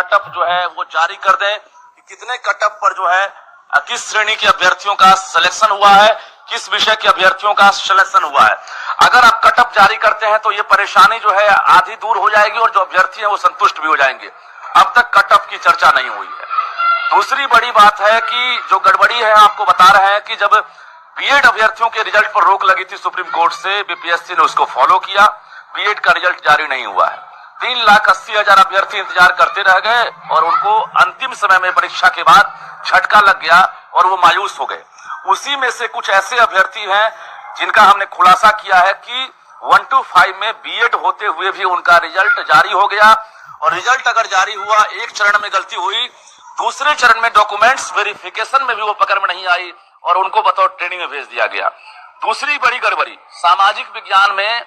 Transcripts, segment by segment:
Cut up जो है वो जारी कर दें कि कितने कटअप पर जो है किस श्रेणी के अभ्यर्थियों का सिलेक्शन हुआ है, किस विषय के अभ्यर्थियों का सिलेक्शन हुआ है। अगर आप कटअप जारी करते हैं तो ये परेशानी जो है आधी दूर हो जाएगी और जो अभ्यर्थी हैं वो संतुष्ट भी हो जाएंगे। अब तक कटअप की चर्चा नहीं हुई है। दूसरी बड़ी बात है कि जो गड़बड़ी है, आपको बता रहे हैं कि जब बीएड अभ्यर्थियों के रिजल्ट पर रोक लगी थी सुप्रीम कोर्ट से, बीपीएससी ने उसको फॉलो किया, बीएड का रिजल्ट जारी नहीं हुआ है। 3,80,000 अभ्यर्थी इंतजार करते रह गए और उनको अंतिम समय में परीक्षा के बाद झटका लग गया और वो मायूस हो गए। उसी में से कुछ ऐसे अभ्यर्थी हैं जिनका हमने खुलासा किया है कि 1 to 5 में बीएड होते हुए भी उनका रिजल्ट जारी हो गया। और रिजल्ट अगर जारी हुआ, एक चरण में गलती हुई, दूसरे चरण में डॉक्यूमेंट्स वेरिफिकेशन में भी वो पकड़ में नहीं आई और उनको बतौर ट्रेनिंग में भेज दिया गया। दूसरी बड़ी गड़बड़ी, सामाजिक विज्ञान में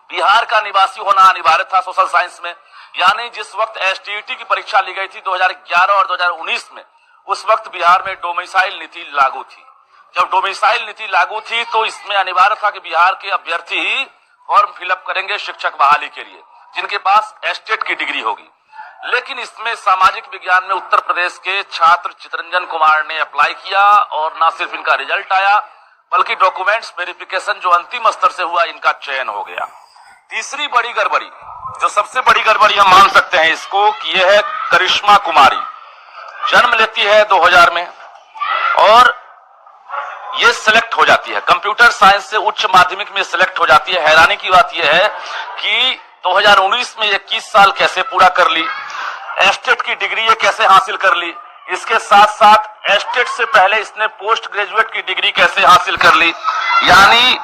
बिहार का निवासी होना अनिवार्य था सोशल साइंस में, यानी जिस वक्त एसटीईटी की परीक्षा ली गई थी 2011 और 2019 में, उस वक्त बिहार में डोमिसाइल नीति लागू थी। जब डोमिसाइल नीति लागू थी तो इसमें अनिवार्य था कि बिहार के अभ्यर्थी ही फॉर्म फिलअप करेंगे शिक्षक बहाली के लिए, जिनके पास एस्टेट की डिग्री होगी। लेकिन इसमें सामाजिक विज्ञान में उत्तर प्रदेश के छात्र चितरंजन कुमार ने अप्लाई किया और न सिर्फ इनका रिजल्ट आया बल्कि डॉक्यूमेंट्स वेरिफिकेशन जो अंतिम स्तर से हुआ, इनका चयन हो गया। तीसरी बड़ी गड़बड़ी, जो सबसे बड़ी गड़बड़ी हम मान सकते हैं इसको, कि यह है करिश्मा कुमारी। जन्म लेती है 2000 में और ये सिलेक्ट हो जाती है कंप्यूटर साइंस से, उच्च माध्यमिक में सिलेक्ट हो जाती है। हैरानी की बात यह है कि 2019 में 21 साल कैसे पूरा कर ली, एस्टेट की डिग्री ये कैसे हासिल कर ली, इसके साथ साथ एस्टेट से पहले इसने पोस्ट ग्रेजुएट की डिग्री कैसे हासिल कर ली, यानी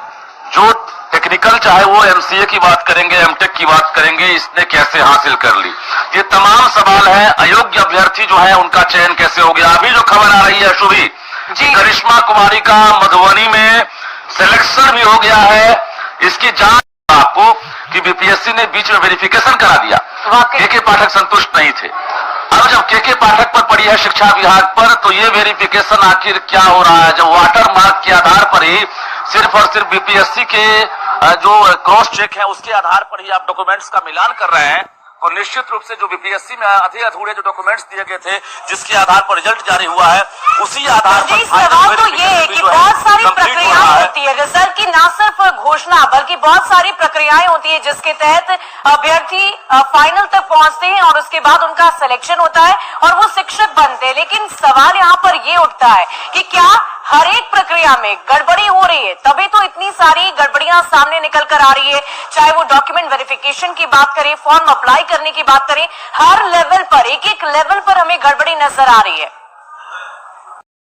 जो टेक्निकल चाहे वो एमसीए की बात करेंगे, एमटेक की बात करेंगे, इसने कैसे हासिल कर ली। ये तमाम सवाल है। अयोग्य अभ्यर्थी जो है उनका चयन कैसे हो गया। अभी जो खबर आ रही है शुभी, करिश्मा कुमारी का मधुबनी में सिलेक्शन भी हो गया है, इसकी जांच आपको कि बीपीएससी ने बीच में वेरिफिकेशन करा दिया। के पाठक संतुष्ट नहीं थे। अब जब के पाठक पर पड़ी है शिक्षा विभाग पर, तो ये वेरिफिकेशन आखिर क्या हो रहा है। जब वाटर मार्क के आधार पर ही सिर्फ और सिर्फ बीपीएससी के जो क्रॉस चेक है उसके आधार पर ही आप डॉक्यूमेंट्स का मिलान कर रहे हैं, तो निश्चित रूप से जो बीपीएससी में आधे अधूरे जो डॉक्यूमेंट्स दिए गए थे जिसके आधार पर रिजल्ट जारी हुआ है, उसी आधार पर सवाल तो ये है कि बहुत सारी प्रक्रियाएं होती है रिजल्ट की, ना सिर्फ घोषणा बल्कि बहुत सारी प्रक्रियाएं होती है जिसके तहत अभ्यर्थी फाइनल तक पहुंचते हैं और उसके बाद उनका सिलेक्शन होता है और वो शिक्षक बनते हैं। लेकिन सवाल यहाँ पर ये उठता है कि क्या हर एक प्रक्रिया में गड़बड़ी हो रही है, तभी तो इतनी सारी गड़बड़ियां सामने निकल कर आ रही है। चाहे वो डॉक्यूमेंट वेरिफिकेशन की बात करें, फॉर्म अप्लाई करने की बात करें, हर लेवल पर, एक एक लेवल पर हमें गड़बड़ी नजर आ रही है।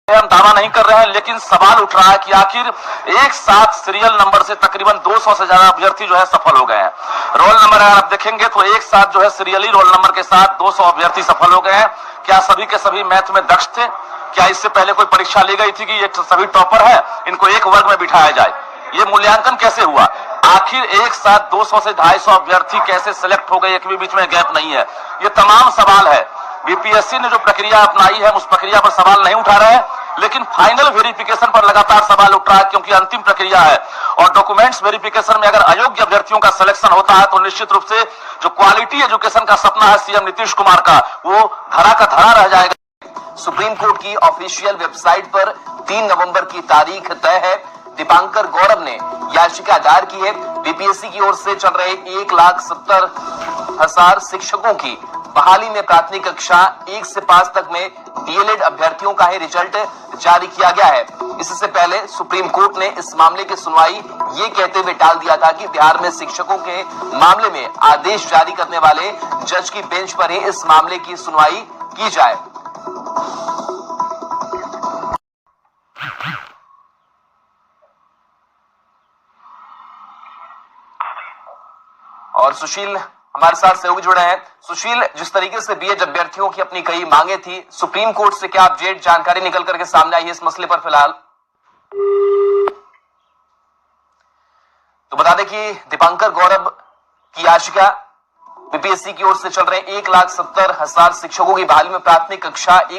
हम दावा नहीं कर रहे हैं, लेकिन सवाल उठ रहा है कि आखिर एक साथ सीरियल नंबर से तकरीबन 200 से ज्यादा अभ्यर्थी जो है सफल हो गए हैं। रोल नंबर अगर आप देखेंगे तो एक साथ जो है सीरियली रोल नंबर के साथ 200 अभ्यर्थी सफल हो गए हैं। क्या सभी के सभी मैथ में दक्ष थे? क्या इससे पहले कोई परीक्षा ली गई थी कि ये सभी टॉपर है, इनको एक वर्ग में बिठाया जाए? ये मूल्यांकन कैसे हुआ? आखिर एक साथ 200 से 250 अभ्यर्थी कैसे सिलेक्ट हो गए, एक भी बीच में गैप नहीं है? ये तमाम सवाल है। बीपीएससी ने जो प्रक्रिया अपनाई है उस प्रक्रिया पर सवाल नहीं उठा रहे हैं, लेकिन फाइनल वेरिफिकेशन पर लगातार सवाल उठ रहा है, क्योंकि अंतिम प्रक्रिया है। और डॉक्यूमेंट्स वेरिफिकेशन में अगर अयोग्य अभ्यर्थियों का सिलेक्शन होता है तो निश्चित रूप से जो क्वालिटी एजुकेशन का सपना है सीएम नीतीश कुमार का, वो धरा का धरा रह जाएगा। सुप्रीम कोर्ट की ऑफिशियल वेबसाइट पर 3 नवंबर की तारीख तय है। दीपांकर गौरव ने याचिका दायर की है। बीपीएससी की ओर से चल रहे 1,70,000 शिक्षकों की बहाली में प्राथमिक कक्षा 1 से 5 तक में डीएलएड अभ्यर्थियों का ही रिजल्ट जारी किया गया है। इससे पहले सुप्रीम कोर्ट ने इस मामले की सुनवाई ये कहते हुए टाल दिया था कि बिहार में शिक्षकों के मामले में आदेश जारी करने वाले जज की बेंच पर ही इस मामले की सुनवाई की जाए। और सुशील हमारे साथ सहयोगी जुड़े हैं। सुशील, जिस तरीके से बीएड अभ्यर्थियों की अपनी कई मांगे थी, सुप्रीम कोर्ट से क्या अपडेट जानकारी निकल करके सामने आई है इस मसले पर फिलहाल? तो बता दें कि दीपांकर गौरव की याचिका बीपीएससी की ओर से चल रहे 1,70,000 शिक्षकों की बहाली में प्राथमिक कक्षा 1